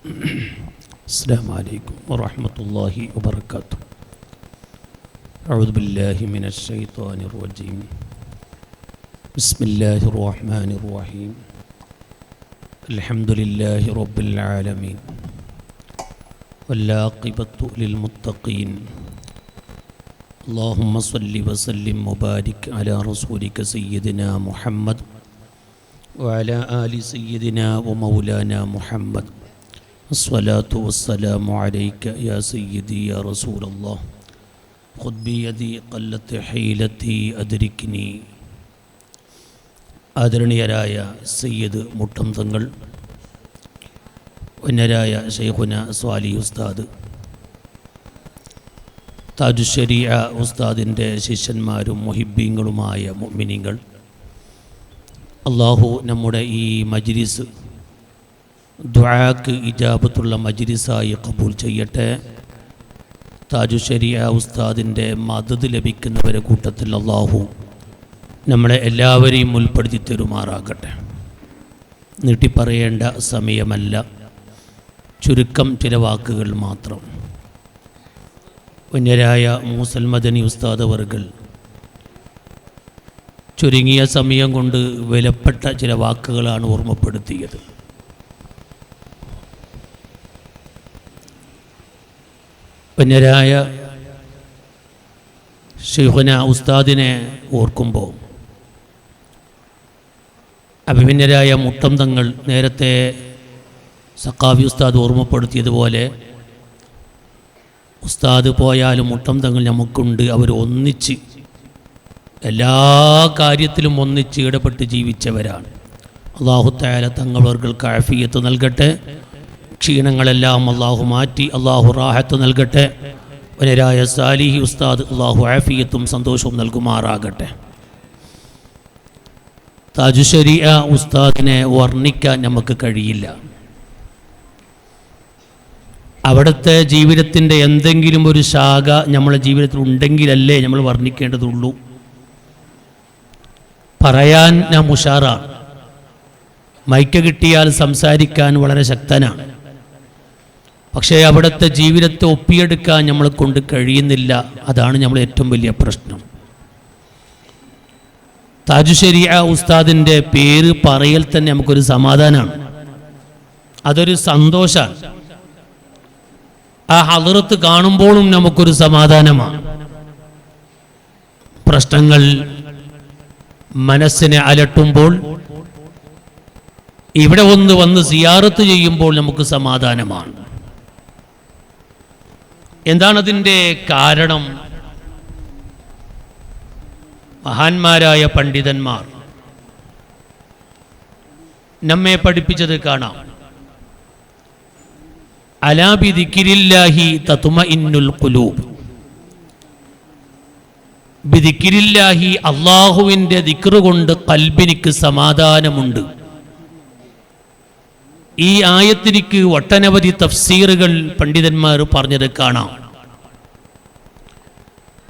السلام عليكم ورحمة الله وبركاته. أعوذ بالله من الشيطان الرجيم. بسم الله الرحمن الرحيم. الحمد لله رب العالمين والعاقبة للمتقين. اللهم صل وسلم وبارك على رسولك سيدنا محمد وعلى آل سيدنا ومولانا محمد. الصلاة والسلام عليك يا سيدي يا رسول الله. خذ بيدي قلت حيلتي أدركني. ആദരണീയരായ സയ്യിദ് മുട്ടം തങ്ങൾ, ഉന്നരായ ശൈഖുന സ്വാലി ഉസ്താദ്, താജുശ്ശരീഅ ഉസ്താദിൻ്റെ ശിഷ്യന്മാരും മുഹിബ്ബീങ്ങളുമായ മുഅ്മിനീങ്ങൾ, അള്ളാഹു നമ്മുടെ ഈ മജ്ലിസ് ദുആക്ക് ഇജാബത്തുള്ള മജ്ലിസായി ഖബൂൽ ചെയ്യട്ടെ. താജുശ്ശരീഅ ഉസ്താദിൻ്റെ മദദ് ലഭിക്കുന്നവരെ കൂട്ടത്തിൽ അള്ളാഹു നമ്മളെ എല്ലാവരെയും ഉൾപ്പെടുത്തി തരുമാറാകട്ടെ. നീട്ടിപ്പറയേണ്ട സമയമല്ല, ചുരുക്കം ചില വാക്കുകൾ മാത്രം. വന്യരായ മൂസൽ മദനി ഉസ്താദ് അവർകൾ ചുരുങ്ങിയ സമയം കൊണ്ട് വിലപ്പെട്ട ചില വാക്കുകളാണ് ഓർമ്മപ്പെടുത്തിയത്. വന്യരായ ശൈഖുന ഉസ്താദിനെ ഓർക്കുമ്പോൾ അഭിമന്യരായ മുട്ടം തങ്ങൾ നേരത്തെ സഖാഫി ഉസ്താദ് ഓർമ്മപ്പെടുത്തിയതുപോലെ ഉസ്താദ് പോയാലും മുട്ടം തങ്ങൾ നമുക്കുണ്ട്. അവർ ഒന്നിച്ച് എല്ലാ കാര്യത്തിലും ഒന്നിച്ച് ഇടപെട്ട് ജീവിച്ചവരാണ്. അല്ലാഹു തആല തങ്ങൾക്ക് ആഫിയത്ത് നൽകട്ടെ. ക്ഷീണങ്ങളെല്ലാം അല്ലാഹു മാറ്റി അല്ലാഹു റാഹത്ത് നൽകട്ടെ. വനരായ സാലിഹി ഉസ്താദ് അല്ലാഹു ആഫിയത്തും സന്തോഷവും നൽകുമാറാകട്ടെ. താജുശ്ശരീഅ ഉസ്താദിനെ വർണ്ണിക്കാൻ നമുക്ക് കഴിയില്ല. അവിടുത്തെ ജീവിതത്തിൻ്റെ എന്തെങ്കിലും ഒരു ശാഖ നമ്മുടെ ജീവിതത്തിൽ ഉണ്ടെങ്കിലല്ലേ നമ്മൾ വർണ്ണിക്കേണ്ടതുള്ളൂ. പറയാൻ ഞാൻ ഉഷാറാണ്, മൈക്ക് കിട്ടിയാൽ സംസാരിക്കാൻ വളരെ ശക്തനാണ്. പക്ഷേ അവിടുത്തെ ജീവിതത്തെ ഒപ്പിയെടുക്കാൻ നമ്മളെ കൊണ്ട് കഴിയുന്നില്ല. അതാണ് നമ്മൾ ഏറ്റവും വലിയ പ്രശ്നം. താജുശ്ശരീഅ ഉസ്താദിൻ്റെ പേര് പറയൽ തന്നെ നമുക്കൊരു സമാധാനമാണ്, അതൊരു സന്തോഷമാണ്. ആ ഹളറത്ത് കാണുമ്പോഴും നമുക്കൊരു സമാധാനമാണ്. പ്രശ്നങ്ങൾ മനസ്സിനെ അലട്ടുമ്പോൾ ഇവിടെ വന്ന് സിയാറത്ത് ചെയ്യുമ്പോൾ നമുക്ക് സമാധാനമാണ്. എന്താണതിൻ്റെ കാരണം? മഹാന്മാരായ പണ്ഡിതന്മാർ നമ്മെ പഠിപ്പിച്ചത് കാണാം. അലാ ബിദിക്രില്ലാഹി തത്മഇന്നുൽ ഖുലൂബ്. ബിദിക്രില്ലാഹി, അല്ലാഹുവിൻ്റെ ദിക്റ് കൊണ്ട് ഖൽബിനിക്ക് സമാധാനമുണ്ട്. ഈ ആയത്തിനിക്ക് ഒട്ടനവധി തഫ്സീറുകൾ പണ്ഡിതന്മാർ പറഞ്ഞത് കാണാം.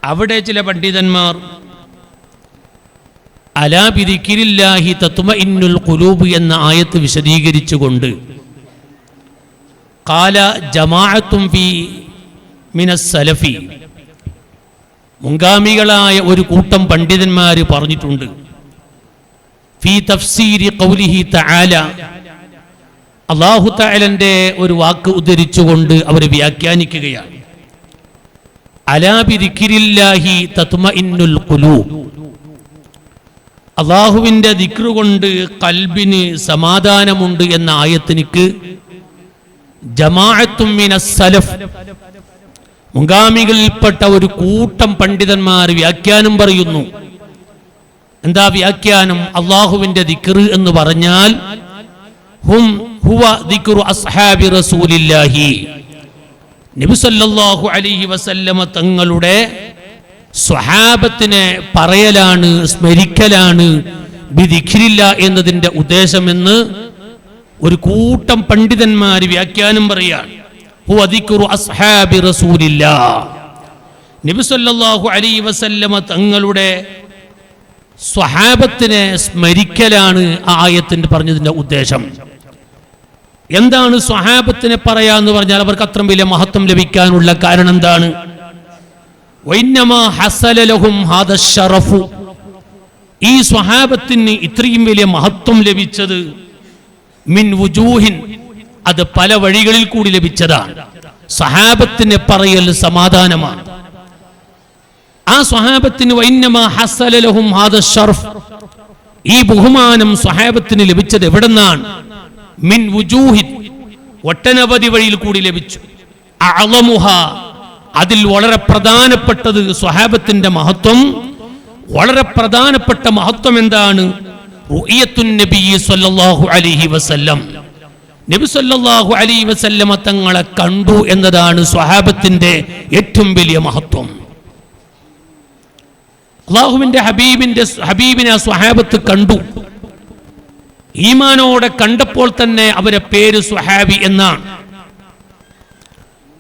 അവിടെ ചില പണ്ഡിതന്മാർ അലാ ബിദിക്രില്ലാഹി തത്മഇന്നുൽ ഖുലൂബ് എന്ന ആയത്ത് വിശദീകരിച്ചുകൊണ്ട് ഖാല ജമാഅത്തും ഫീ മിനസ് സലഫി, മുൻഗാമികളായ ഒരു കൂട്ടം പണ്ഡിതന്മാർ പറഞ്ഞിട്ടുണ്ട്. ഫീ തഫ്സീരി ഖൗലിഹി തആല, അല്ലാഹു തആലന്റെ ഒരു വാക്ക് ഉദ്ധരിച്ചുകൊണ്ട് അവർ വ്യാഖ്യാനിക്കുകയാണ്. അലാ ബിദിക്രില്ലാഹി തത്മഇന്നുൽ ഖുലൂബ്, അല്ലാഹുവിൻ്റെ ദിക്റ് കൊണ്ട് ഖൽബിന് സമാധാനമുണ്ട് എന്ന ആയത്തിനിക്ക് ജമാഅത്തും മിനസ് സലഫ്, മുൻഗാമികളിൽപ്പെട്ട ഒരു കൂട്ടം പണ്ഡിതന്മാർ വ്യാഖ്യാനം പറയുന്നു. എന്താ വ്യാഖ്യാനം? അല്ലാഹുവിൻ്റെ ദിക്റ് എന്ന് പറഞ്ഞാൽ ഹുവ ദിക്റു അസ്ഹാബി റസൂലില്ലാഹി, നബി സല്ലല്ലാഹു അലൈഹി വസല്ലമ തങ്ങളുടെ സ്വഹാബത്തിനെ പറയലാണ്, സ്മരിക്കലാണ് ബിദിക്രില്ല എന്നതിൻ്റെ ഉദ്ദേശമെന്ന് ഒരു കൂട്ടം പണ്ഡിതന്മാർ വ്യാഖ്യാനം പറയാണ്. ഹുവ ദിക്റു അസ്ഹാബി റസൂലില്ലാഹ്, നബി സല്ലല്ലാഹു അലൈഹി വസല്ലമ തങ്ങളുടെ സ്വഹാബത്തിനെ സ്മരിക്കലാണ് ആ ആയത്തിൻ്റെ പറഞ്ഞതിൻ്റെ ഉദ്ദേശം. എന്താണ് സ്വഹാബത്തിനെ പറയാന്ന് പറഞ്ഞാൽ അവർക്ക് അത്ര വലിയ മഹത്വം ലഭിക്കാനുള്ള കാരണം എന്താണ്? വൈന്നമാ ഹസല ലഹും ഹാദ ശറഫു, ഈ സ്വഹാബത്തിന് ഇത്രയും വലിയ മഹത്വം ലഭിച്ചത് മിൻ വുജൂഹിൻ, അത് പല വഴികളിൽ കൂടി ലഭിച്ചതാണ്. സ്വഹാബത്തിനെ പറയൽ സമാധാനമാണ്. ആ സ്വഹാബത്തിന് വൈന്നമാ ഹസല ലഹും ഹാദ ശറഫ്, ഈ ബഹുമാനം സ്വഹാബത്തിന് ലഭിച്ചത് എവിടെന്നാണ്? മിൻ വുജൂഹിൻ, ഒട്ടനവധി വഴിയിൽ കൂടി ലഭിച്ചു. അഅളമുഹ, അതിൽ വളരെ പ്രധാനപ്പെട്ടത് സ്വഹാബത്തിന്റെ മഹത്വം, വളരെ പ്രധാനപ്പെട്ട മഹത്വം എന്താണ്? റുഇയത്തുൻ നബി സല്ലല്ലാഹു അലൈഹി വസല്ലം, നബി സല്ലല്ലാഹു അലൈഹി വസല്ലമ തങ്ങളെ കണ്ടു എന്നതാണ് സ്വഹാബത്തിന്റെ ഏറ്റവും വലിയ മഹത്വം. അല്ലാഹുവിന്റെ ഹബീബിനെ സ്വഹാബത്ത് കണ്ടു. ഈമാനോടെ കണ്ടപ്പോൾ തന്നെ അവരെ പേര് സ്വഹാബി എന്നാണ്.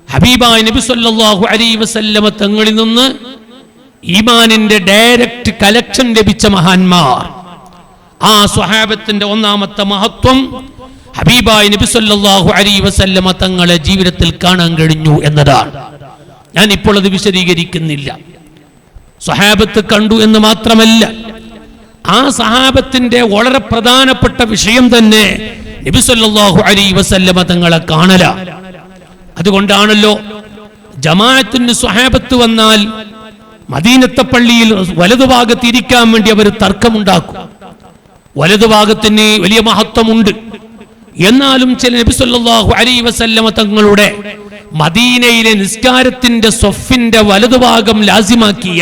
ഹബീബായ നബി സല്ലല്ലാഹു അലൈഹി വസല്ലമ തങ്ങളിൽ നിന്ന് ഈമാനിന്റെ ഡയറക്റ്റ് കലക്ഷൻ ലഭിച്ച മഹാന്മാർ. ആ സ്വഹാബത്തിന്റെ ഒന്നാമത്തെ മഹത്വം ഹബീബായ നബി സല്ലല്ലാഹു അലൈഹി വസല്ലമ തങ്ങളെ ജീവിതത്തിൽ കാണാൻ കഴിഞ്ഞു എന്നതാണ്. ഞാൻ ഇപ്പോൾ അത് വിശദീകരിക്കുന്നില്ല. സ്വഹാബത്ത് കണ്ടു എന്ന് മാത്രമല്ല, ആ സഹാബത്തിന്റെ വളരെ പ്രധാനപ്പെട്ട വിഷയം തന്നെ നബി സല്ലല്ലാഹു അലൈഹി വസല്ലമ തങ്ങളെ കാണല. അതുകൊണ്ടാണല്ലോ ജമാഅത്തിന് സ്വഹാബത്ത് വന്നാൽ മദീനത്തെ പള്ളിയിൽ വലതുഭാഗത്ത് ഇരിക്കാൻ വേണ്ടി അവർ തർക്കമുണ്ടാക്കും. വലതുഭാഗത്തിന് വലിയ മഹത്വമുണ്ട്. എന്നാലും ചില നബി സല്ലല്ലാഹു അലൈഹി വസല്ലമ തങ്ങളുടെ മദീനയിലെ നിസ്കാരത്തിന്റെ സ്വഫിന്റെ വലതുഭാഗം ലാസിമാക്കിയ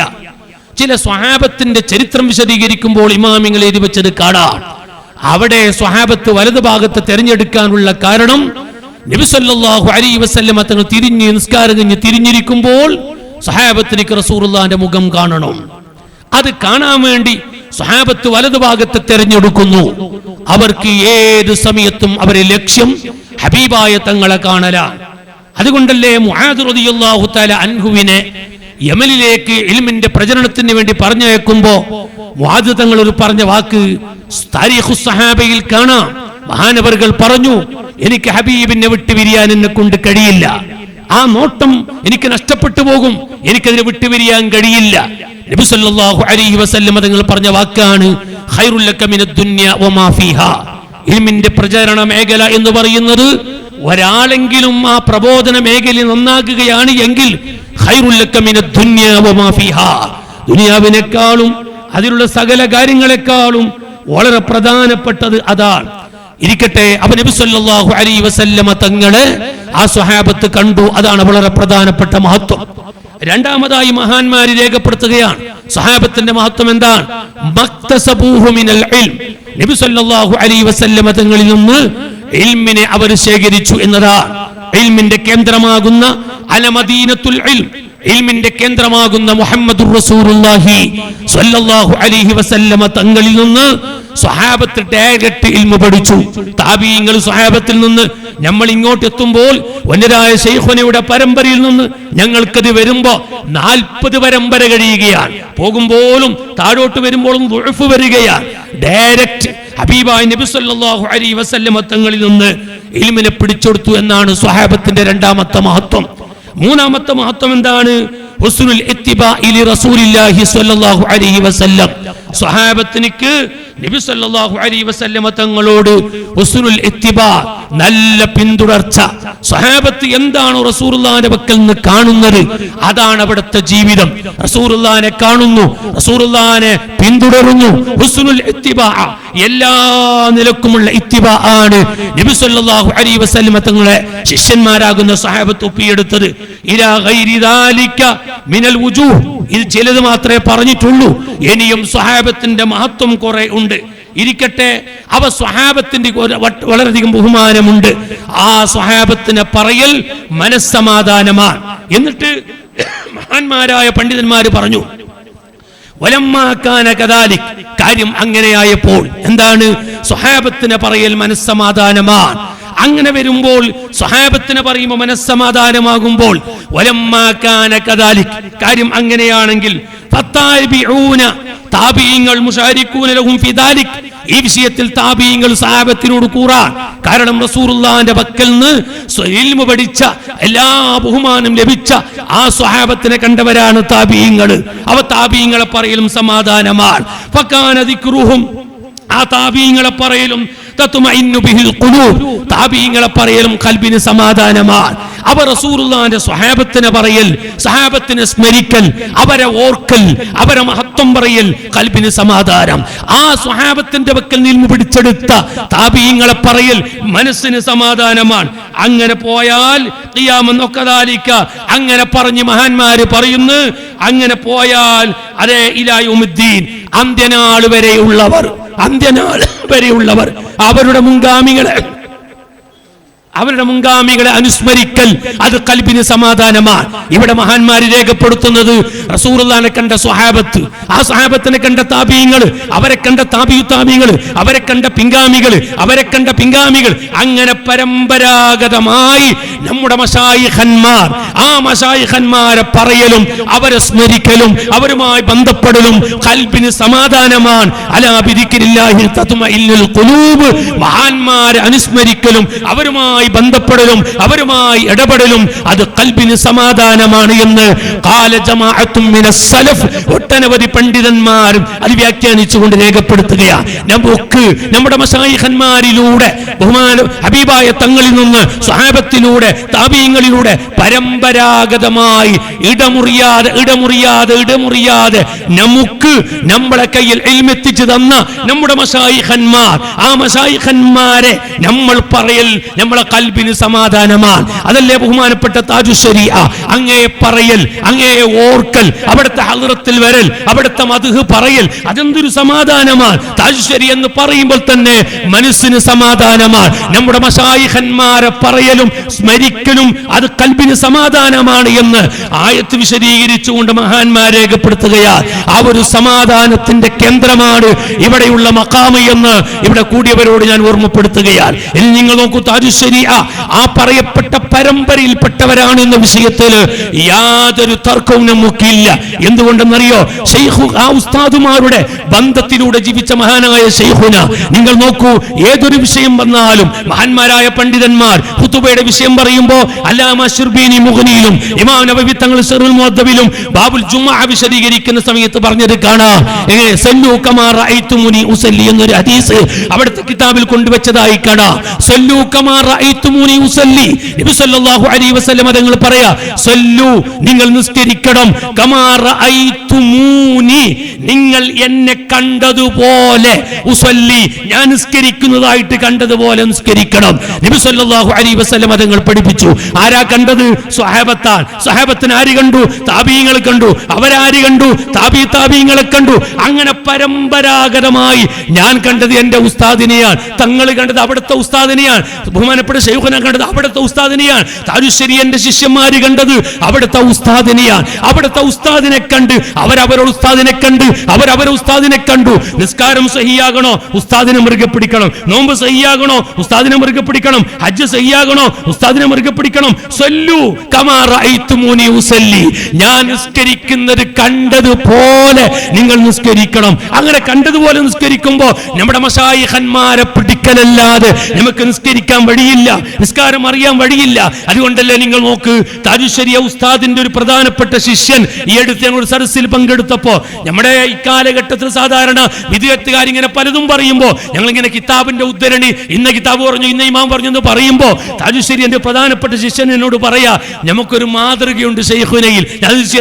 ചില സ്വഹാബത്തിന്റെ ചരിത്രം വിശദീകരിക്കുമ്പോൾ ഇമാമിങ്ങൾ എഴുതി വെച്ചത് കാണാം. അവിടെ സ്വഹാബത്ത് വലതുഭാഗത്ത് തിരഞ്ഞെടുക്കാനുള്ള കാരണം നബി സല്ലല്ലാഹു അലൈഹി വസല്ലമ തങ്ങൾ തിരിഞ്ഞ് നിസ്കാരം കഴിഞ്ഞ് തിരിഞ്ഞിരിക്കുമ്പോൾ സ്വഹാബത്തിലേക്ക് റസൂലുള്ളാഹിന്റെ മുഖം കാണണം. അത് കാണാൻ വേണ്ടി സ്വഹാബത്ത് വലതുഭാഗത്ത് തിരഞ്ഞെടുക്കുന്നു. അവർക്ക് ഏത് സമയത്തും അവരെ ലക്ഷ്യം ഹബീബായ തങ്ങളെ കാണലാണ്. അതുകൊണ്ടല്ലേ മുആദ് റളിയല്ലാഹു തആല അൻഹുവിനെ യമനിലേക്ക് ഇൽമിന്റെ പ്രചരണത്തിന് വേണ്ടി പറഞ്ഞയക്കുമ്പോ മുആദ് തങ്ങൾ ഒരു പറഞ്ഞ വാക്ക് താരീഖുസ് സഹാബയിൽ കാണാം. മഹാനവറുകൾ പറഞ്ഞു, എനിക്ക് ഹബീബിനെ വിട്ടുപിരിയാൻ എന്നെ കൊണ്ട് കഴിയില്ല. ആ നോട്ടം എനിക്ക് നഷ്ടപ്പെട്ടു പോകും, എനിക്കതിനെ വിട്ടുപിരിയാൻ കഴിയില്ല. നബി സല്ലല്ലാഹു അലൈഹി വസല്ലം തങ്ങൾ പറഞ്ഞ വാക്കാണ് ഖൈറുൽ ലക മിനദ് ദുനിയ വമാ ഫീഹാ. ഇൽമിന്റെ പ്രചരണ മേഖല എന്ന് പറയുന്നത് ഒരാളെങ്കിലും ആ പ്രബോധന മേഖലയിൽ നന്നാകുകയാണ് എങ്കിൽ ഖൈറുൽ ലക മിനദ് ദുനിയ വമാ ഫീഹാ, ദുനിയാവിനേക്കാളും അതിലുള്ള സകല കാര്യങ്ങളെക്കാളും വളരെ പ്രധാനപ്പെട്ടത് അതാണ്. ഇരിക്കട്ടെ, അപ്പൊ നബി സല്ലല്ലാഹു അലൈഹി വസല്ലമ തങ്ങളെ ആ സ്വഹാബത്ത് കണ്ടു. അതാണ് വളരെ പ്രധാനപ്പെട്ട മഹത്വം. രണ്ടാമതായി മഹാന്മാര് രേഖപ്പെടുത്തുകയാണ് സ്വഹാബത്തിന്റെ മഹത്വം എന്താണ്? മക്തസബൂഹു മിനൽ ഇൽം, നബി സല്ലല്ലാഹു അലൈഹി വസല്ലമ തങ്ങളിൽ നിന്ന് ഇൽമിനെ അവർ ശേഖരിച്ചു എന്നതാണ്. ഇൽമിന്റെ കേന്ദ്രമാകുന്ന അലമദീനത്തുൽ ഇൽം, ഇൽമിന്റെ കേന്ദ്രമാകുന്ന മുഹമ്മദുർ റസൂലുള്ളാഹി സ്വല്ലല്ലാഹു അലൈഹി വസല്ലമ തങ്ങളിൽ നിന്ന് സ്വഹാബത്ത് ഡയറക്റ്റ് ഇൽമു പഠിച്ചു. താബീങ്ങൾ സ്വഹാബത്തിൽ നിന്ന് നമ്മൾ ഇങ്ങോട്ട് എത്തുമ്പോൾ വന്നരായ ശൈഖുനയുടെ പരമ്പരയിൽ നിന്ന് ഞങ്ങൾക്കത് വരുമ്പോ 40 പരമ്പര കഴിയുകയാണ്. പോകുമ്പോഴും താഴോട്ട് വരുമ്പോഴും ദുഅഫ് വരികയാണ്. ഡയറക്റ്റ് ഹബീബായ നബി സല്ലല്ലാഹു അലൈഹി വസല്ലമ തങ്ങളിൽ നിന്ന് ഇൽമിനെ പിടിച്ചെടുത്തു എന്നാണ് സ്വഹാബത്തിന്റെ രണ്ടാമത്തെ മഹത്വം. മൂന്നാമത്തെ മഹത്വം എന്താണ്? ഹുസ്നുൽ ഇത്തിബാഇ ലി റസൂലില്ലാഹി സ്വല്ലല്ലാഹു അലൈഹി വസല്ലം. സ്വഹാബത്തിനിക്ക് നബി സല്ലല്ലാഹു അലൈഹി വസല്ലമ തങ്ങളോട് ഹുസ്നുൽ ഇത്തിബാ, നല്ല പിന്തുടർച്ച. സ്വഹാബത്ത് എന്താണ് റസൂലുള്ളാഹിന്റെ പക്കൽ നിന്ന് കാണുന്നത്, അതാണ് അവിടുത്തെ ജീവിതം. റസൂലുള്ളാഹിനെ കാണുന്നു, റസൂലുള്ളാഹിനെ പിന്തുടരുന്നു. ഹുസ്നുൽ ഇത്തിബാ, എല്ലാ നിലക്കുമുള്ള ഇത്തിബാ ആണ് നബി സല്ലല്ലാഹു അലൈഹി വസല്ലമ തങ്ങളെ ശിഷ്യന്മാരാകുന്ന സ്വഹാബത്ത് ഒപ്പിയെടുത്തത്. ഇലാ ഗൈരി ദാലിക മിനൽ വുജൂഹ്, ഇത് ചിലത് മാത്രമേ പറഞ്ഞിട്ടുള്ളൂ. ഇനിയും സ്വഹാബത്തിന്റെ മഹത്വം കുറെ ഉണ്ട്. ഇരിക്കട്ടെ, അവ സ്വഹാബത്തിന്റെ വളരെയധികം ബഹുമാനമുണ്ട്. ആ സ്വഹാബത്തിനെ പറയൽ മനസ്സമാധാനമാണ്. എന്നിട്ട് മഹാന്മാരായ പണ്ഡിതന്മാര് പറഞ്ഞു, വലമ്മാകാന കദാലിക്, കാര്യം അങ്ങനെയായപ്പോൾ എന്താണ്? സ്വഹാബത്തിനെ പറയൽ മനസ്സമാധാനമാണ്. അങ്ങനെ വരുമ്പോൾ സ്വഹാബത്തിനെ പറയുമ്പോൾ മനസ്സമാധാനമാകുമ്പോൾ വലമ്മാകാന കദാലിക്, കാര്യം അങ്ങനെയാണെങ്കിൽ ഫത്താബിഊന, താബീങ്ങൾ മുശാരിക്കൂന ലഹും ഫി ദാലിക്, ഈ വിഷയത്തിൽ താബീങ്ങൾ സഹാബത്തിനോട് കൂറാൻ. കാരണം റസൂലുള്ളാഹിന്റെ പക്കൽ നിന്ന് ഇൽമു പഠിച്ച, എല്ലാ ബഹുമാനം ലഭിച്ച ആ സ്വഹാബത്തിനെ കണ്ടവരാണ് താബീങ്ങൾ. അവ താബീങ്ങളെ പറയലും സമാധാനമാണ്. ഫകാന ദിക്റുഹും, ആ താബീങ്ങളെ പറയലും തത്മഇന്നു ബിഹിൽ ഖുലൂബ്, താബീങ്ങളെ പറയലും ഖൽബിന് സമാധാനമാണ്. അവർ റസൂലുള്ളാഹിന്റെ സ്വഹാബത്തിനെ പറയൽ, സ്വഹാബത്തിനെ സ്മരിക്കൽ, അവരെ ഓർക്കൽ, അവരെ മഹത്വം പറയൽ ഖൽബിന് സമാധാനം. ആ സ്വഹാബത്തിന്റെ പക്കൽ നിന്ന് പിടിച്ചെടുത്ത താബീങ്ങളെ പറയൽ മനസ്സിന് സമാധാനമാണ്. അങ്ങനെ പോയാൽ ഖിയാമത്തൊക്കെ ദാലിക, അങ്ങനെ പറഞ്ഞ് മഹാന്മാര് പറയുന്നു. അങ്ങനെ പോയാൽ അതേ ഇലാ യൗമുദ്ദീൻ, അന്ത്യനാൾ വരെയുള്ളവർ, അന്ത്യനാൾ വരെയുള്ളവർ അവരുടെ മുൻഗാമികളെ അനുസ്മരിക്കൽ അത് ഖൽബിന് സമാധാനമാണ്. ഇവിടെ മഹാന്മാര് രേഖപ്പെടുത്തുന്നത് റസൂലുള്ളാഹിനെ കണ്ട സ്വഹാബത്ത്, ആ സ്വഹാബത്തിനെ കണ്ട താബീങ്ങൾ, അവരെ കണ്ട താബീങ്ങൾ, അവരെ കണ്ട പിൻഗാമികൾ, അങ്ങനെ പരമ്പരാഗതമായി നമ്മുടെ മശായിഖന്മാർ, ആ മശായിഖന്മാരെ പറയലും അവരെ സ്മരിക്കലും അവരുമായി ബന്ധപ്പെടലും ഖൽബിന് സമാധാനമാണ്. അലാ ബിദിക്രില്ലാഹി തത്മഇന്നുൽ ഖുലൂബ്, മഹാന്മാരെ അനുസ്മരിക്കലും അവരുമായി ബന്ധപ്പെടലും അവരുമായി ഇടപെടലും അത് ഖൽബിന് സമാധാനമാണ് എന്ന് ഖാല ജമാഅത്തും മിനസ് സലഫ്, ഒട്ടനവധി പണ്ഡിതന്മാരും അത് വ്യാഖ്യാനിച്ചുകൊണ്ട് രേഖപ്പെടുത്തുകയാണ്. നമുക്ക് നമ്മുടെ മശായിഖന്മാരിലൂടെ, ബഹുമാന ഹബീബായ തങ്ങളിൽ നിന്ന് സ്വഹാബത്തിലൂടെ താബീങ്ങളിലൂടെ പരമ്പരാഗതമായി ഇടമുറിയാതെ നമുക്ക് നമ്മുടെ കയ്യിൽ ഇൽമെത്തിച്ചു തന്ന നമ്മുടെ മശായിഖന്മാർ, ആ മശായിഖന്മാരെ നമ്മൾ പറയൽ നമ്മളെ ഖൽബിന് സമാധാനമാണ്. അതല്ലേ ബഹുമാനപ്പെട്ട താജു ശരീഅ, അങ്ങേ പറയൽ, അങ്ങേ ഓർക്കൽ, അവിടുത്തെ ഹദ്റത്തിൽ വരൽ, അവിടുത്തെ മദ്ഹ് പറയൽ, അതെന്തൊരു സമാധാനമാണ്. താജു ശരീഅ എന്ന് പറയുമ്പോൾ തന്നെ മനസ്സിന് സമാധാനമാണ്. നമ്മുടെ മശായിഖന്മാരെ പറയലും സ്മരിക്കലും അത് ഖൽബിന് സമാധാനമാണ് എന്ന് ആയത്ത് വിശദീകരിച്ചുകൊണ്ട് മഹാന്മാർ രേഖപ്പെടുത്തുകയാണ്. ആ ഒരു സമാധാനത്തിന്റെ കേന്ദ്രമാണ് ഇവിടെയുള്ള മഖാമ് എന്ന് ഇവിടെ കൂടിയവരോട് ഞാൻ ഓർമ്മപ്പെടുത്തുകയാണ്. ഇനി നിങ്ങൾ നോക്കൂ, താജു ശരീഅ ആ പറയപ്പെട്ട പരമ്പരയിൽപ്പെട്ടവരാണ് എന്ന വിഷയത്തിൽ യാതൊരു തർക്കവും നമുക്കില്ല. എന്തുകൊണ്ടെന്നറിയോ? ആ ഉസ്താദുമാരുടെ ബന്ധത്തിലൂടെ ജീവിച്ച മഹാനായ ശൈഖുന. നിങ്ങൾ നോക്കൂ, ഏതൊരു വിഷയം വന്നാലും മഹാന്മാരായ പണ്ഡിതന്മാർ ഖുതുബയുടെ വിഷയം പറയുമ്പോൾ അല്ലാമ ശുർബീനി മുഗ്നിയിലും ഇമാം നബവി തങ്ങൾ ശർഹുൽ മുഅദ്ദബിലും ബാബുൽ ജുമുഅ വിശദീകരിക്കുന്ന സമയത്ത് പറഞ്ഞത് കാണാം. സല്ലു കമാ റഅയ്തുമുനി ഉസല്ലി എന്നൊരു ഹദീസ് അവിടുത്തെ കിതാബിൽ കൊണ്ടുവച്ചതായി കാണാം. സല്ലു കമാ റഅയ്തുമുനി ഉസല്ലി, നബി സല്ലല്ലാഹു അലൈഹി വസല്ലം തങ്ങൾ പറയാ, സല്ലു, നിങ്ങൾ നിസ്കരിക്കണം, കമാ റഅയ്തുമുനി, നിങ്ങൾ എന്നെ കണ്ടതുപോലെ, ഉസല്ലി, ഞാൻ നിസ്കരിക്കുന്നതായിട്ട് കണ്ടതുപോലെ നിസ്കരിക്കണം. നബി സല്ലല്ലാഹു അലൈഹി വസല്ലം തങ്ങൾ പഠിപ്പിച്ചു. ആരാ കണ്ടത്? സ്വഹാബത്താണ്. സ്വഹാബത്തിന് ആര് കണ്ടു? താബീങ്ങൾ കണ്ടു. അവരാര് കണ്ടു? താബീങ്ങളെ കണ്ടു. അങ്ങനെ പരമ്പരാഗതമായി ഞാൻ കണ്ടത് എന്റെ ഉസ്താദിനെയാണ്, തങ്ങൾ കണ്ടത് അവിടുത്തെ ഉസ്താദിനെയാണ്, ബഹുമാനപ്പെട്ട ശൈഖുന കണ്ടത് അവിടുത്തെ ഉസ്താദിനെയാണ്, താജു ശരീഅന്റെ ശിഷ്യന്മാര് കണ്ടത് അവിടുത്തെ ഉസ്താദിനെയാണ്. അവിടുത്തെ ഉസ്താദിനെ കണ്ട് അവരവരുടെ ഉസ്താദിനെ കണ്ട് അവരവരുടെ ഉസ്താദിനെ കണ്ടു. നിസ്കാരം സഹിയാകണോ? ഉസ്താദിനെ മുറുകെ പിടിക്കണം. നോമ്പ് സഹിയാകണോ? ഉസ്താദിനെ മുറുകെ പിടിക്കണം. ഹജ്ജ് സഹിയാകണോ? ഉസ്താദിനെ മുറുകെ പിടിക്കണം. സല്ലു കമാ റഅയ്തുമുനി ഉസല്ലി, ഞാൻ നിസ്കരിക്കുന്നത് കണ്ടതുപോലെ നിങ്ങൾ നിസ്കരിക്കണം. അങ്ങനെ കണ്ടതുപോലെ നിസ്കരിക്കുമ്പോൾ നമ്മുടെ മശായിഖന്മാരെ പിടിക്കലല്ലാതെ നമുക്ക് നിസ്കരിക്കാൻ വഴിയില്ല, നിസ്കാരം അറിയാൻ വഴിയില്ല. അതുകൊണ്ടല്ലേ നിങ്ങൾ നോക്ക്, താജു ശരീഅ ഉസ്താദിന്റെ ഒരു പ്രധാനപ്പെട്ട ശിഷ്യൻ ഈ അടുത്ത് ഞങ്ങൾ ഒരു സദസ്സിൽ പങ്കെടുത്തപ്പോ, നമ്മുടെ ഇക്കാലഘട്ടത്തിൽ സാധാരണ വിദ്യാർത്ഥികാർ ഇങ്ങനെ പലതും പറയുമ്പോൾ ഞങ്ങളിങ്ങനെ കിതാബിന്റെ ഉദ്ധരണി, ഇന്ന കിതാബ് പറഞ്ഞു, ഇന്ന ഇമാം പറഞ്ഞു എന്ന് പറയുമ്പോൾ താജു ശരീഅന്റെ പ്രധാനപ്പെട്ട ശിഷ്യൻ എന്നോട് പറയാ, നമുക്കൊരു മാതൃകയുണ്ട് ശൈഖുനയിൽ.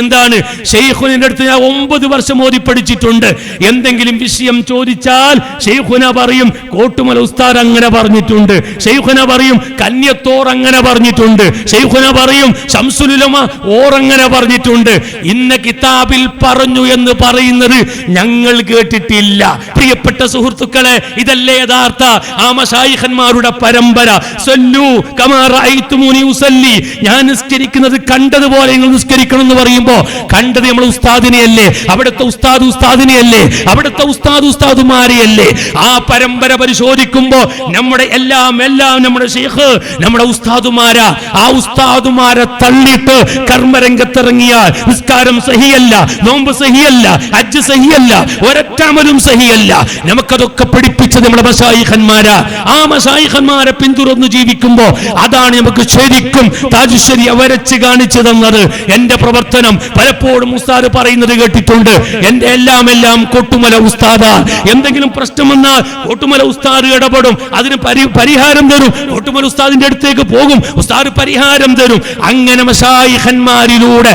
എന്താണ്? ശൈഖുനയുടെ അടുത്ത് ഞാൻ 9 വർഷം ഓതി പഠിച്ചിട്ടുണ്ട്. എന്തെങ്കിലും വിഷയം ചോദിച്ചാൽ ശൈഖുന പറയും കോട്ടുമല ഉസ്താദ് അങ്ങനെ പറഞ്ഞിട്ടുണ്ട്, ശൈഖുന പറയും കന്യത്തോർ അങ്ങനെ പറഞ്ഞിട്ടുണ്ട്, ശൈഖുന പറയും ശംസുൽ ഉലമ ഓർ അങ്ങനെ പറഞ്ഞിട്ടുണ്ട്. ഇന്ന കിതാബിൽ പറഞ്ഞു എന്ന് പറയുന്നത് ഞങ്ങൾ കേട്ടിട്ടില്ല. പ്രിയപ്പെട്ട സുഹൃത്തുക്കളെ, ഇതല്ലേ യഥാർത്ഥ ആ മശായിഖന്മാരുടെ പരമ്പര. സല്ലു കമാ റഅയ്തുമുനി ഉസല്ലി, ഞാൻ നിസ്കരിക്കുന്നത് കണ്ടതുപോലെ നിങ്ങൾ നിസ്കരിക്കണം എന്ന് പറയുമ്പോൾ കണ്ടത് നമ്മൾ ഉസ്താദിനെയല്ലേ, അവിടുത്തെ ഉസ്താദിനെയല്ലേ, അവിടുത്തെ ഉസ്താദുമാരെയല്ലേ? ആ പരമ്പര പരിശോധിക്കുമ്പോൾ നമ്മുടെ എല്ലാം നമ്മുടെ ശൈഖ്, നമ്മുടെ ഉസ്താദുമാരാ. ആ ഉസ്താദുമാരെ തള്ളിയിട്ട് കർമ്മരംഗത്തിറങ്ങിയാൽ നിസ്കാരം സഹിയല്ല, നോമ്പ് സഹിയല്ല, ഹജ്ജ് സഹിയല്ല, ഒരൊറ്റ അമലും സഹിയല്ല. നമുക്കതൊക്കെ പഠിപ്പിച്ചത് നമ്മുടെ മശായിഖന്മാരാ. ആ മശായിഖന്മാരെ പിന്തുടർന്ന് ജീവിക്കുമ്പോ അതാണ് നമുക്ക് ശരിക്കും താജുശ്ശേരി വരച്ച് കാണിച്ചു തന്നത്. എന്റെ പ്രവർത്തനം പലപ്പോഴും ഉസ്താദ് പറയുന്നത് കേട്ടിട്ടുണ്ട്, എന്റെ എല്ലാം കൊട്ടുമല ഉസ്താദാ. എന്തെങ്കിലും പ്രശ്നം വന്നാൽ കൊട്ടുമല ഉസ്താദ് ഇടപെടും, അതിന് പരിഹാരം തരും. കൊട്ടുമല ഉസ്താദിന്റെ അടുത്തേക്ക് പോകും, ഉസ്താദ് പരിഹാരം തരും. അങ്ങനെ മശായിഖന്മാരിലൂടെ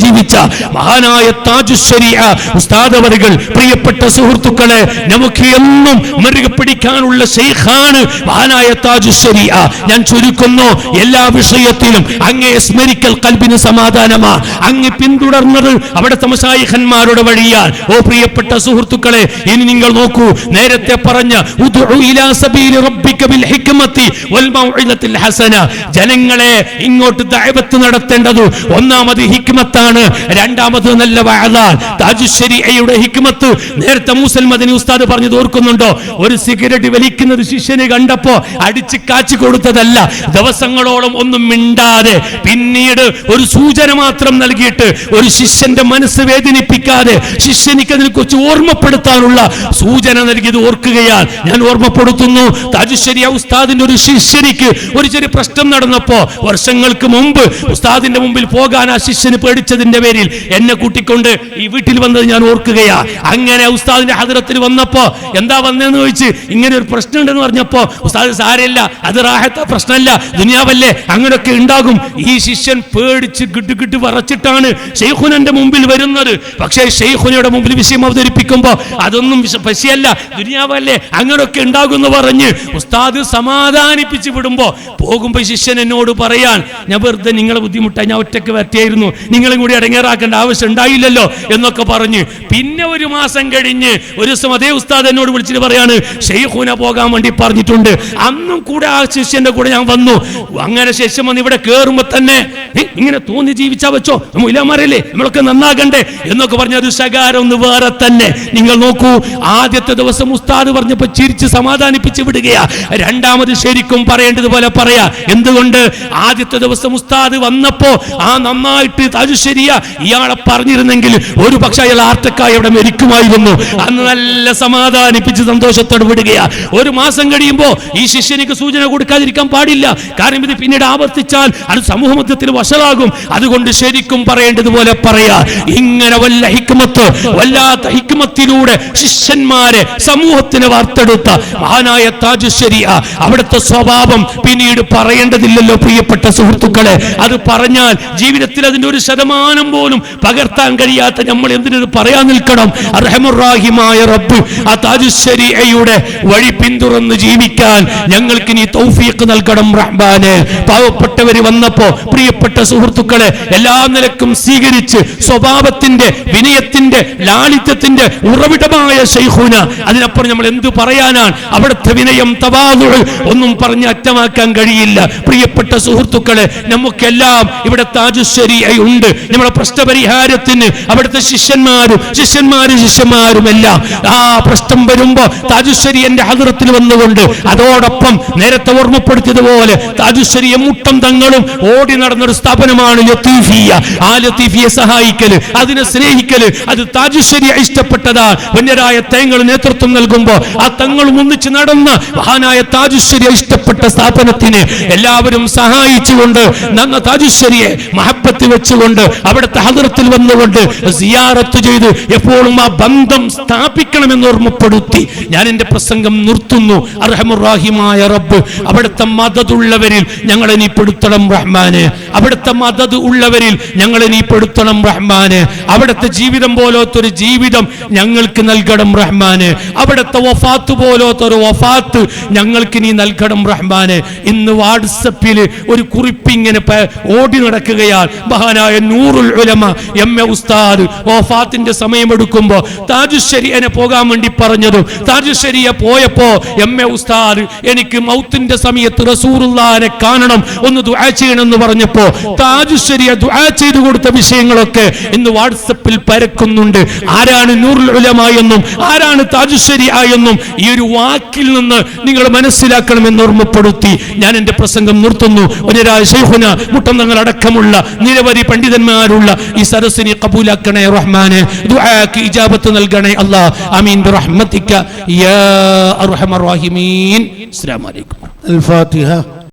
ജീവിച്ച മഹാനായ താജുശ്ശേരി ഉസ്താദ് അവറുകൾ, പ്രിയപ്പെട്ട സുഹൃത്തുക്കളെ, നമുക്ക് എന്നും മുറുകെ പിടിക്കാനുള്ള ശൈഖാണ് മഹാനായ താജുശ്ശേരി. ഞാൻ ചുരുക്കുന്നു, എല്ലാ വിഷയത്തിലും അങ്ങേ സ്മരിക്കൽ കൽബിന് സമാധാനമാ. അങ്ങ് പിന്തുടർന്നത് അവിടുത്തെ മശായിഖന്മാരുടെ വഴിയാൽ. ഓ പ്രിയപ്പെട്ട സുഹൃത്തുക്കളെ, ഇനി നിങ്ങൾ നോക്കൂ, നേരത്തെ പറഞ്ഞ ഉദ്ഉ ഇലാ സബീലി റബ്ബിക ബിൽ ഹിക്മത്തി വൽ മൗഇദത്തിൽ ഹസന, ജനങ്ങളെ ഇങ്ങോട്ട് ദഅവത്ത് നടത്തേണ്ടത് ഒന്നാമത് ഹിക്മത്താണ്, രണ്ടാമത് നല്ല വഅദാണ്. താജുശ്ശേരിയുടെ ഹിക്മത്ത് നേരത്തെ മൂസൽ മദനി ഉസ്താദ് പറഞ്ഞത് ഓർക്കുന്നുണ്ടോ? ഒരു സിഗരറ്റ് വലിക്കുന്നത് ശിഷ്യന് കണ്ടപ്പോ അടിച്ച് കാച്ചി കൊടുത്തതല്ല, ദിവസങ്ങളോളം ഒന്നും മിണ്ടാതെ പിന്നീട് ഒരു സൂചന മാത്രം നൽകിയിട്ട് ഒരു ശിഷ്യന്റെ മനസ്സ് വേദനിപ്പിക്കാതെ ശിഷ്യനിക്ക് അതിനെ കുറിച്ച് ഓർമ്മപ്പെടുത്താനുള്ള സൂചന നൽകിയത് ഓർക്കുകയാണ്. ഞാൻ ഓർമ്മപ്പെടുത്തുന്നു, താജുശ്ശേരി ഉസ്താദിന്റെ ഒരു ശിഷ്യനിക്ക് ഒരു ചെറിയ പ്രശ്നം നടന്നപ്പോ വർഷങ്ങൾക്ക് മുമ്പ് ഉസ്താദിന്റെ മുമ്പിൽ പോകാൻ ആ ശിഷ്യന് പേടിച്ചതിന്റെ പേരിൽ എന്നെ കൂട്ടിക്കൊണ്ട് ഈ വീട്ടിൽ വന്നത് ഞാൻ ഓർക്കുകയാ. അങ്ങനെ ഉസ്താദിന്റെ ഹദ്റത്തിൽ വന്നപ്പോ എന്താ വന്നതെന്ന് ചോദിച്ച് ഇങ്ങനെ ഒരു പ്രശ്നം ഉണ്ടെന്ന് പറഞ്ഞപ്പോ ഉസ്താദ് സാരമില്ല, അത് റാഹത്ത പ്രശ്നമല്ല, ദുനിയാവല്ലേ, അങ്ങനെയൊക്കെ ഉണ്ടാകും. ഈ ശിഷ്യൻ പേടിച്ച് ഗിട്ട് വറച്ചിട്ടാണ് ശൈഖുനന്റെ മുമ്പിൽ വരുന്നത്. പക്ഷേ ശൈഖുനയുടെ മുമ്പിൽ വിഷയം അവതരിപ്പിക്കുമ്പോ അതൊന്നും വിഷയല്ല, ദുനിയാവല്ലേ, അങ്ങനെയൊക്കെ ഉണ്ടാകും എന്ന് പറഞ്ഞ് ഉസ്താദ് സമാധാനിപ്പിച്ച് വിടുമ്പോ പോകുമ്പോ ശിഷ്യൻ എന്നോട് പറയാൻ, ഞാൻ വെറുതെ നിങ്ങളെ ബുദ്ധിമുട്ടായി, ഞാൻ ഒറ്റയ്ക്ക് പറ്റിയായിരുന്നു, നിങ്ങളും കൂടി അടങ്ങേറാക്കേണ്ട ആവശ്യം ഉണ്ടായില്ലല്ലോ എന്നൊക്കെ പറഞ്ഞ്. പിന്നെ ഒരു മാസം കഴിഞ്ഞ് ഒരു ദിവസം അതേ ഉസ്താദ് എന്നോട് വിളിച്ചിട്ട് പറയാണ്, ശൈഖുന പോകാൻ വേണ്ടി പറഞ്ഞിട്ടുണ്ട്. അന്നും കൂടെ ആ ശിഷ്യന്റെ കൂടെ ഞാൻ വന്നു. അങ്ങനെ ശിഷ്യൻ വന്ന് ഇവിടെ കേറുമ്പോ തന്നെ ഇങ്ങനെ തോന്നി ജീവിച്ചാ വെച്ചോ, ഇലമാരല്ലേ, നമ്മളൊക്കെ നന്നാകണ്ടേ എന്നൊക്കെ പറഞ്ഞ ഒരു ശകാരം ഒന്ന് വേറെ തന്നെ. നിങ്ങൾ നോക്കൂ, ആദ്യത്തെ ദിവസം ഉസ്താദ് പറഞ്ഞപ്പോ ചിരിച്ച് സമാധാനിപ്പിച്ച് വിടുകയാ. രണ്ടാമത് ശരിക്കും പറയേണ്ടതുപോലെ പറയാ. എന്തുകൊണ്ട്? ആദ്യത്തെ ദിവസം ഉസ്താദ് വന്നപ്പോ ആ നന്നായിട്ട് താജുശ്ശേരി ഇയാളെ പറഞ്ഞിരുന്നെങ്കിൽ ഒരു പക്ഷെ അയാൾ ആർട്ടക്കായി അവിടെ മരിക്കുമായിരുന്നു. അന്ന് നല്ല സമാധാനിപ്പിച്ച് സന്തോഷത്തോടെ വിടുകയാ. ഒരു മാസം കഴിയുമ്പോ ഈ ശിഷ്യനിക്ക് സൂചന കൊടുക്കാതിരിക്കാൻ പാടില്ല, കാരണം ഇത് പിന്നീട് ആവർത്തിച്ചാൽ അത് സമൂഹ മധ്യത്തിൽ വഷളാകും. അതുകൊണ്ട് ശരിക്കും പറയേണ്ടതുപോലെ പറയാ. ഇങ്ങനെ വല്ലാത്ത ഹിക്മത്തിലൂടെ ശിഷ്യന്മാരെ സമൂഹത്തിന് വാർത്തെടുത്ത മഹാനായ താജുശ്ശേരി, അവിടുത്തെ സ്വഭാവം പിന്നീട് പറയേണ്ടതില്ലല്ലോ പ്രിയപ്പെട്ട സുഹൃത്തുക്കളെ. അത് പറഞ്ഞാൽ ജീവിതത്തിൽ അതിന്റെ 1% പോലും പകർത്താൻ കഴിയാത്ത നമ്മൾ എന്തിനത് പറയാൻ നിൽക്കണം? അർഹമുർ-റഹീമായ റബ്ബ് ആ താജുശ്ശേരിയുടെ വഴി പിന്തുടർന്ന് ജീവിക്കാൻ ഞങ്ങൾക്ക് നീ തൗഫീഖ് നൽകണം റഹ്മാനെ. പാവപ്പെട്ടവർ വന്നപ്പോ പ്രിയപ്പെട്ട സുഹൃത്തുക്കളെ എല്ലാ നിലക്കും സ്വീകരിച്ച് സ്വഭാവത്തിന്റെ, വിനയത്തിന്റെ, ലാളിത്യത്തിന്റെ ഉറവിടമായ ശൈഖുന, അതിനപ്പുറം നമ്മൾ എന്തു പറയാനാണ്? അവിടുത്തെ വിനയം, തവാദു ഒന്നും പറഞ്ഞ് അറ്റമാക്കാൻ കഴിയില്ല. പ്രിയപ്പെട്ട സുഹൃത്തുക്കളെ, നമുക്കെല്ലാം ഇവിടെ താജുശ്ശേരി ഉണ്ട്. നമ്മുടെ പ്രശ്നപരിഹാരത്തിന് അവിടുത്തെ ശിഷ്യന്മാരുമെല്ലാം ആ പ്രശ്നം വരുമ്പോ താജുശ്ശേരി എന്റെ ഹദ്റത്തിൽ വന്നുകൊണ്ട് അതോടൊപ്പം നേരത്തെ ഓർമ്മപ്പെടുത്തിയതുപോലെ താജുശ്ശേരിയെ മുട്ടം തങ്ങളും ഓടി നടന്നൊരു സ്ഥാപനമാണ് ലത്തീഫിയ. ആ ലത്തീഫിയെ സഹായിക്കല്, അതിനെ സ്നേഹിക്കല്, അത് താജുശ്ശേരി ഇഷ്ടപ്പെട്ടതാ. വന്യരായ തങ്ങൾ നേതൃത്വം നൽകുമ്പോ ആ തങ്ങളും ഒന്നിച്ച് നടന്ന മഹാനായ താജുശ്ശേരി ഇഷ്ടപ്പെട്ട സ്ഥാപനത്തിന് എല്ലാവരും സഹായിച്ചുകൊണ്ട് താജുശ്ശേരിയെ മഹബത്ത് വെച്ചുകൊണ്ട് അവിടുത്തെ ഹദ്റത്തിൽ വന്നുകൊണ്ട് സിയാറത്ത് ചെയ്ത് എപ്പോഴും ആ ബന്ധം സ്ഥാപിക്കണമെന്ന് ഓർമ്മപ്പെടുത്തി ഞാൻ എന്റെ പ്രസംഗം നിർത്തുന്നു. അർഹമുർ-റഹീമായ റബ്ബ് അവിടുത്തെ മദദുള്ളവരിൽ ഞങ്ങളെ നീ പെടുത്തണം റഹ്മാനെ. അവിടുത്തെ മദദ് ഉള്ളവരിൽ ഞങ്ങളെ നീ പെടുത്തണം റഹ്മാനെ. അവിടുത്തെ ജീവിതം പോലത്തൊരു ജീവിതം ഞങ്ങൾക്ക് നൽകണം റഹ്മാനെ. അവിടുത്തെ വഫാത്ത് പോലത്തൊരു വഫാത്ത് ഞങ്ങൾക്ക് നീ നൽകണം റഹ്മാനെ. ഇന്ന് വാട്സപ്പിൽ ഒരു കുറിപ്പിങ്ങനെ ഓടി നടക്കുകയാൽ മഹാനായ നൂറുൽ ഉലമ എം.എ. ഉസ്താദ് വഫാത്തിന്റെ സമയമെടുക്കുമ്പോ താജുശ്ശേരിയെ പോകാൻ വേണ്ടി പറഞ്ഞതും താജുശ്ശേരിയെ പോയപ്പോ എം.എ. ഉസ്താദ് എനിക്ക് മൗത്തിന്റെ സമയത്ത് റസൂലുള്ളാഹിനെ കാണണം, ഒന്ന് ദുആ ചെയ്യണം എന്ന് പറഞ്ഞപ്പോ താജുശ്ശേരിയെ ദുആ ചെയ്തു കൊടുത്ത വിഷയങ്ങളൊക്കെ ഇന്ന് വാട്സപ്പിൽ പരക്കുന്നുണ്ട്. ആരാണ് നൂറുൽ ഉലമ എന്നും ആരാണ് താജുശ്ശേരി എന്നും ഈ ഒരു വാക്കിൽ നിന്ന് നിങ്ങൾ മനസ്സിലാക്കണമെന്ന് ഓർമ്മപ്പെടുത്തി ഞാൻ എന്റെ പ്രസംഗം നിർത്തുന്നു. ശൈഖുന മുട്ടം തങ്ങൾ അടക്കമുള്ള നിരവധി പണ്ഡിതന്മാർ പണ്ഡിതന്മാരുള്ള ഈ സദസ്സിനെ കബൂലാക്കണേ റഹ്മാനെ. ദുആക്ക് ഇജാബത്ത് നൽകണേ അല്ലാഹ്. ആമീൻ ബിറഹ്മതിക യാ അർഹമർ റഹീമീൻ. അസ്സലാമു അലൈക്കും. الفاتحة.